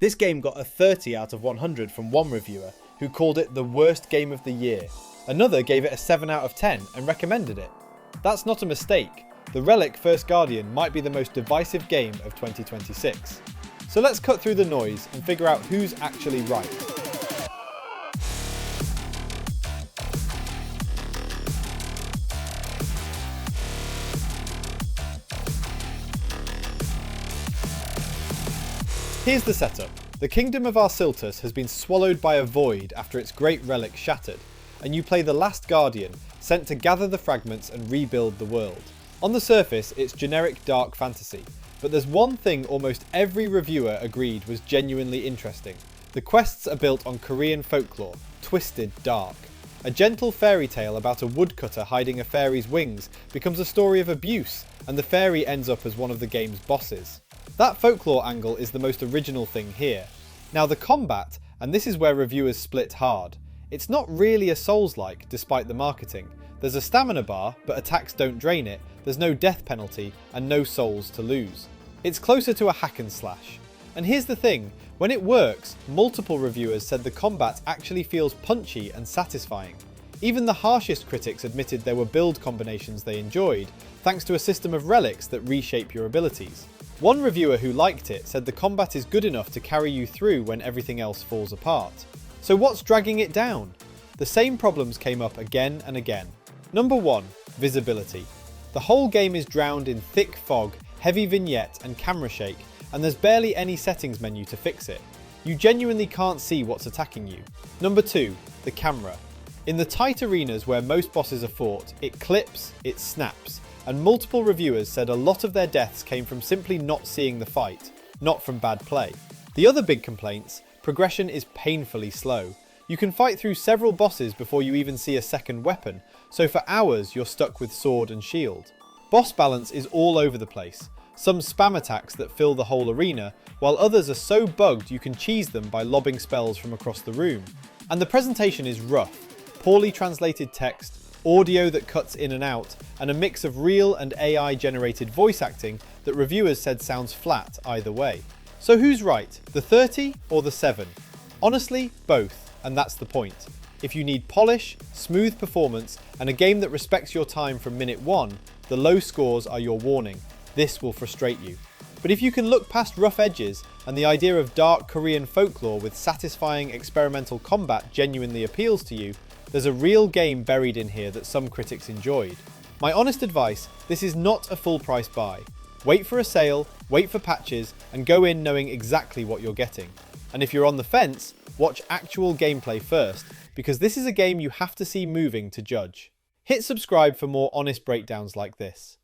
This game got a 30 out of 100 from one reviewer, who called it the worst game of the year. Another gave it a 7 out of 10 and recommended it. That's not a mistake. The Relic First Guardian might be the most divisive game of 2026. So let's cut through the noise and figure out who's actually right. Here's the setup. The kingdom of Arsiltus has been swallowed by a void after its great relic shattered, and you play the last guardian, sent to gather the fragments and rebuild the world. On the surface, it's generic dark fantasy, but there's one thing almost every reviewer agreed was genuinely interesting. The quests are built on Korean folklore, twisted dark. A gentle fairy tale about a woodcutter hiding a fairy's wings becomes a story of abuse, and the fairy ends up as one of the game's bosses. That folklore angle is the most original thing here. Now the combat, and this is where reviewers split hard. It's not really a Soulslike, despite the marketing. There's a stamina bar, but attacks don't drain it, there's no death penalty, and no souls to lose. It's closer to a hack and slash. And here's the thing, when it works, multiple reviewers said the combat actually feels punchy and satisfying. Even the harshest critics admitted there were build combinations they enjoyed, thanks to a system of relics that reshape your abilities. One reviewer who liked it said the combat is good enough to carry you through when everything else falls apart. So what's dragging it down? The same problems came up again and again. Number 1. Visibility. The whole game is drowned in thick fog, heavy vignette and camera shake, and there's barely any settings menu to fix it. You genuinely can't see what's attacking you. Number 2. The camera. In the tight arenas where most bosses are fought, it clips, it snaps, and multiple reviewers said a lot of their deaths came from simply not seeing the fight, not from bad play. The other big complaints, progression is painfully slow. You can fight through several bosses before you even see a second weapon, so for hours you're stuck with sword and shield. Boss balance is all over the place. Some spam attacks that fill the whole arena, while others are so bugged you can cheese them by lobbing spells from across the room. And the presentation is rough. Poorly translated text, audio that cuts in and out, and a mix of real and AI generated voice acting that reviewers said sounds flat either way. So who's right, the 30 or the 7? Honestly, both, and that's the point. If you need polish, smooth performance, and a game that respects your time from minute 1, the low scores are your warning. This will frustrate you. But if you can look past rough edges and the idea of dark Korean folklore with satisfying experimental combat genuinely appeals to you, there's a real game buried in here that some critics enjoyed. My honest advice, this is not a full price buy. Wait for a sale, wait for patches, and go in knowing exactly what you're getting. And if you're on the fence, watch actual gameplay first, because this is a game you have to see moving to judge. Hit subscribe for more honest breakdowns like this.